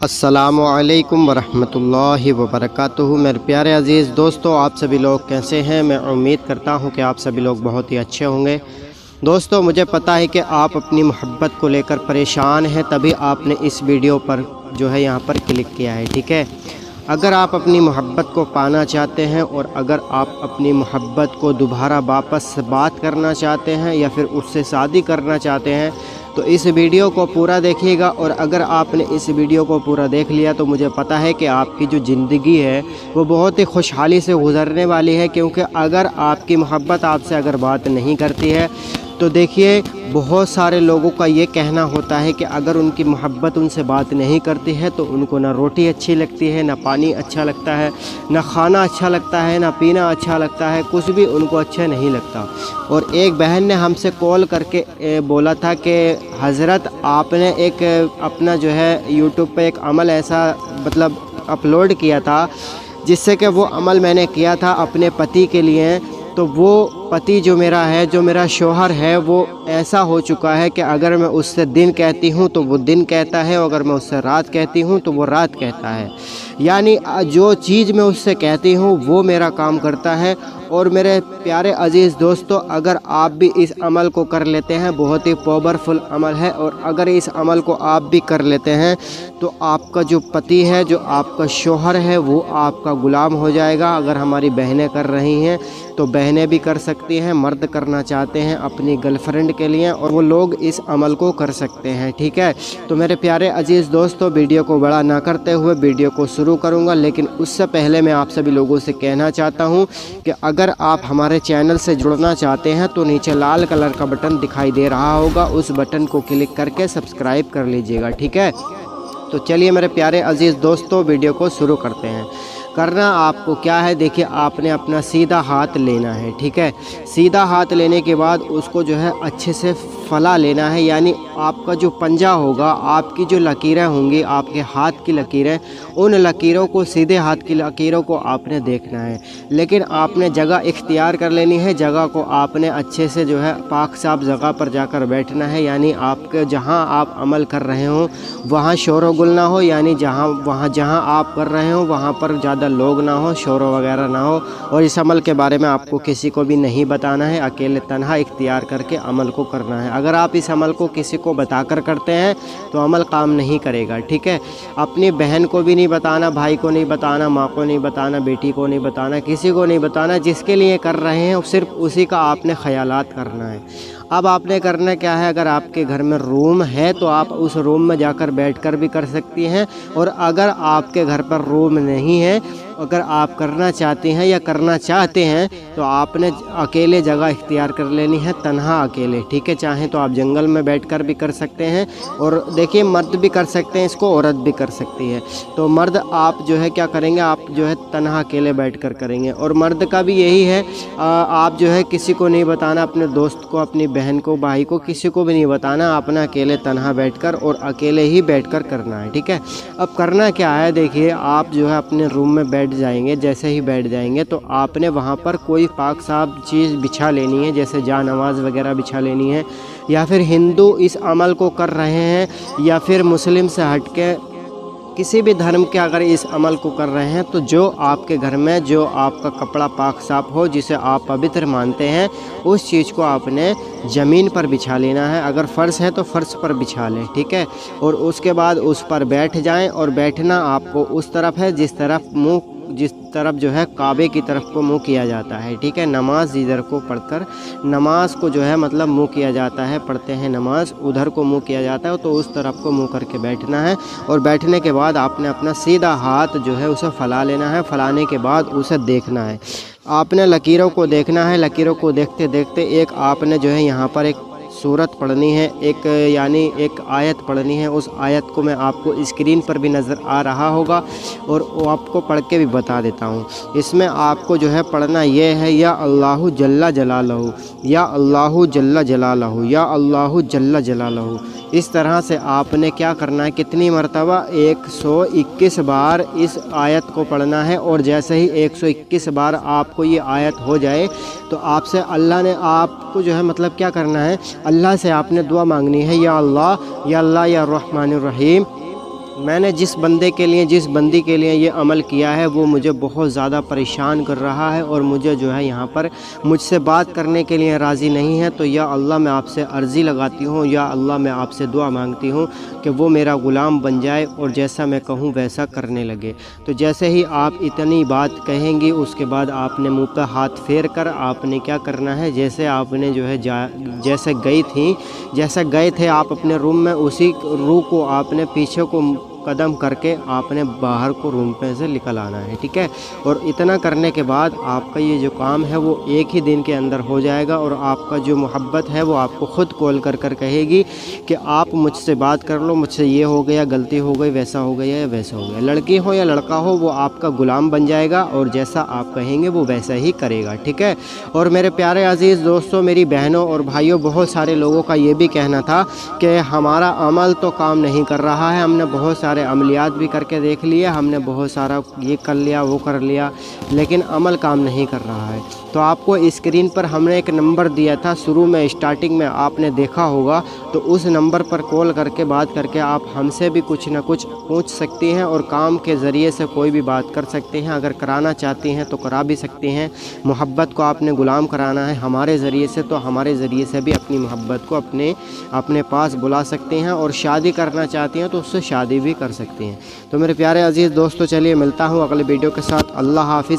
अस्सलामु अलैकुम वरहमतुल्लाहि वबरकातुहू। मेरे प्यारे अज़ीज़ दोस्तों, आप सभी लोग कैसे हैं? मैं उम्मीद करता हूं कि आप सभी लोग बहुत ही अच्छे होंगे। दोस्तों, मुझे पता है कि आप अपनी मोहब्बत को लेकर परेशान हैं, तभी आपने इस वीडियो पर जो है यहाँ पर क्लिक किया है। ठीक है, अगर आप अपनी मोहब्बत को पाना चाहते हैं और अगर आप अपनी मोहब्बत को दोबारा वापस बात करना चाहते हैं या फिर उससे शादी करना चाहते हैं तो इस वीडियो को पूरा देखिएगा। और अगर आपने इस वीडियो को पूरा देख लिया तो मुझे पता है कि आपकी जो ज़िंदगी है वो बहुत ही खुशहाली से गुजरने वाली है, क्योंकि अगर आपकी मोहब्बत आपसे अगर बात नहीं करती है तो देखिए, बहुत सारे लोगों का ये कहना होता है कि अगर उनकी मोहब्बत उनसे बात नहीं करती है तो उनको ना रोटी अच्छी लगती है, ना पानी अच्छा लगता है, ना खाना अच्छा लगता है, ना पीना अच्छा लगता है, कुछ भी उनको अच्छा नहीं लगता। और एक बहन ने हमसे कॉल करके बोला था कि हज़रत आपने एक अपना जो है यूट्यूब पे एक अमल ऐसा मतलब अपलोड किया था जिससे कि वो अमल मैंने किया था अपने पति के लिए, तो वो पति जो मेरा है, जो मेरा शौहर है, वो ऐसा हो चुका है कि अगर मैं उससे दिन कहती हूँ तो वो दिन कहता है, और अगर मैं उससे रात कहती हूँ तो वो रात कहता है। यानी जो चीज़ मैं उससे कहती हूँ वो मेरा काम करता है। और मेरे प्यारे अज़ीज़ दोस्तों, अगर आप भी इस अमल को कर लेते हैं, बहुत ही पावरफुल अमल है, और अगर इस अमल को आप भी कर लेते हैं तो आपका जो पति है, जो आपका शौहर है, वो आपका ग़ुलाम हो जाएगा। अगर हमारी बहनें कर रही हैं तो बहनें भी कर सकती हैं, मर्द करना चाहते हैं अपनी गर्लफ्रेंड के लिए और वो लोग इस अमल को कर सकते हैं। ठीक है, तो मेरे प्यारे अज़ीज़ दोस्तों, वीडियो को बड़ा ना करते हुए वीडियो को शुरू करूँगा, लेकिन उससे पहले मैं आप सभी लोगों से कहना चाहता हूँ कि अगर आप हमारे चैनल से जुड़ना चाहते हैं तो नीचे लाल कलर का बटन दिखाई दे रहा होगा, उस बटन को क्लिक करके सब्सक्राइब कर लीजिएगा। ठीक है, तो चलिए मेरे प्यारे अज़ीज़ दोस्तों, वीडियो को शुरू करते हैं। करना आपको क्या है, देखिए, आपने अपना सीधा हाथ लेना है। ठीक है, सीधा हाथ लेने के बाद उसको जो है अच्छे से फला लेना है, यानी आपका जो पंजा होगा, आपकी जो लकीरें होंगी, आपके हाथ की लकीरें, उन लकीरों को, सीधे हाथ की लकीरों को आपने देखना है। लेकिन आपने जगह इख्तियार कर लेनी है, जगह को आपने अच्छे से जो है पाक साफ जगह पर जाकर बैठना है, यानी आपके जहाँ आप अमल कर रहे हो वहाँ शोर व गुल ना हो, यानी जहाँ आप कर रहे हो वहाँ पर ज़्यादा लोग ना हो, शोर वगैरह ना हो। और इस अमल के बारे में आपको किसी को भी नहीं बताना है, अकेले तन्हा इख्तियार करके अमल को करना है। अगर आप इस अमल को किसी को बताकर करते हैं तो अमल काम नहीं करेगा। ठीक है, अपनी बहन को भी नहीं बताना, भाई को नहीं बताना, माँ को नहीं बताना, बेटी को नहीं बताना, किसी को नहीं बताना। जिसके लिए कर रहे हैं सिर्फ उसी का आपने ख्यालात करना है। अब आपने करना क्या है, अगर आपके घर में रूम है तो आप उस रूम में जाकर बैठकर भी कर सकती हैं, और अगर आपके घर पर रूम नहीं है, अगर आप करना चाहती हैं या करना चाहते हैं तो आपने अकेले जगह इख्तियार कर लेनी है, तन्हा अकेले। ठीक है, चाहें तो आप जंगल में बैठकर भी कर सकते हैं, और देखिए, मर्द भी कर सकते हैं इसको, औरत भी कर सकती है। तो मर्द आप जो है क्या करेंगे, आप जो है तन्हा अकेले बैठकर करेंगे। और मर्द का भी यही है, आप जो है किसी को नहीं बताना, अपने दोस्त को, अपनी बहन को, भाई को, किसी को भी नहीं बताना, अपना अकेले तन्हा बैठकर और अकेले ही बैठकर करना है। ठीक है, अब करना क्या है, देखिए, आप जो है अपने रूम में बैठ जाएंगे। जैसे ही बैठ जाएंगे तो आपने वहाँ पर कोई पाक साफ चीज़ बिछा लेनी है, जैसे जा नमाज वगैरह बिछा लेनी है। या फिर हिंदू इस अमल को कर रहे हैं या फिर मुस्लिम से हटके किसी भी धर्म के अगर इस अमल को कर रहे हैं तो जो आपके घर में जो आपका कपड़ा पाक साफ हो, जिसे आप पवित्र मानते हैं, उस चीज़ को आपने ज़मीन पर बिछा लेना है। अगर फ़र्श है तो फ़र्श पर बिछा लें। ठीक है, और उसके बाद उस पर बैठ जाएं, और बैठना आपको उस तरफ है जिस तरफ जो है काबे की तरफ को मुँह किया जाता है। ठीक है, नमाज जिधर को पढ़कर, नमाज को जो है मतलब मुँह किया जाता है, पढ़ते हैं नमाज, उधर को मुँह किया जाता है, तो उस तरफ को मुँह करके बैठना है। और बैठने के बाद आपने अपना सीधा हाथ जो है उसे फैला लेना है। फैलाने के बाद उसे देखना है, आपने लकीरों को देखना है। लकीरों को देखते देखते एक आपने जो है यहाँ पर एक सूरत पढ़नी है, यानी एक आयत पढ़नी है। उस आयत को मैं आपको स्क्रीन पर भी नज़र आ रहा होगा और वो आपको पढ़ के भी बता देता हूँ। इसमें आपको जो है पढ़ना ये है, या अल्लाहु जल्ला जलालहू, या अल्लाहु जल्ला जलालहू, या अल्लाहु जल्ला जलालहू। इस तरह से आपने क्या करना है, कितनी मरतबा 121 बार इस आयत को पढ़ना है। और जैसे ही 121 बार आपको ये आयत हो जाए तो आपसे अल्लाह ने आपको जो है मतलब क्या करना है, अल्लाह से आपने दुआ मांगनी है, या अल्लाह या रहमानुर रहीम, मैंने जिस बंदे के लिए, जिस बंदी के लिए ये अमल किया है वो मुझे बहुत ज़्यादा परेशान कर रहा है और मुझे जो है यहाँ पर मुझसे बात करने के लिए राज़ी नहीं है। तो या अल्लाह मैं आपसे अर्ज़ी लगाती हूँ, या अल्लाह मैं आपसे दुआ मांगती हूँ कि वो मेरा ग़ुलाम बन जाए और जैसा मैं कहूँ वैसा करने लगे। तो जैसे ही आप इतनी बात कहेंगी उसके बाद आपने मुँह पर हाथ फेर कर आपने क्या करना है, जैसे आपने जो है जैसे गए थे आप अपने रूम में, उसी रूह को आपने पीछे को कदम करके आपने बाहर को रूम पे से निकल आना है, ठीक है। और इतना करने के बाद आपका ये जो काम है वो एक ही दिन के अंदर हो जाएगा और आपका जो मोहब्बत है वो आपको ख़ुद कॉल कर कर कहेगी कि आप मुझसे बात कर लो, मुझसे ये हो गया, गलती हो गई, वैसा हो गया या वैसा हो गया। लड़की हो या लड़का हो वो आपका ग़ुलाम बन जाएगा और जैसा आप कहेंगे वो वैसा ही करेगा, ठीक है। और मेरे प्यारे अज़ीज़ दोस्तों, मेरी बहनों और भाइयों, बहुत सारे लोगों का ये भी कहना था कि हमारा अमल तो काम नहीं कर रहा है, हमने बहुत सारे अमलियात भी करके देख लिए, हमने बहुत सारा ये कर लिया वो कर लिया, लेकिन अमल काम नहीं कर रहा है। तो आपको स्क्रीन पर हमने एक नंबर दिया था, शुरू में स्टार्टिंग में आपने देखा होगा, तो उस नंबर पर कॉल करके बात करके आप हमसे भी कुछ ना कुछ पूछ सकती हैं और काम के ज़रिए से कोई भी बात कर सकते हैं। अगर कराना चाहती हैं तो करा भी सकती हैं। मोहब्बत को आपने ग़ुलाम कराना है हमारे ज़रिए से, तो हमारे ज़रिए से भी अपनी मोहब्बत को अपने पास बुला सकते हैं। और शादी करना चाहती हैं तो उससे शादी भी कर सकती हैं। तो मेरे प्यारे अज़ीज़ दोस्तों, चलिए मिलता हूँ अगले वीडियो के साथ। अल्लाह हाफ़िज़।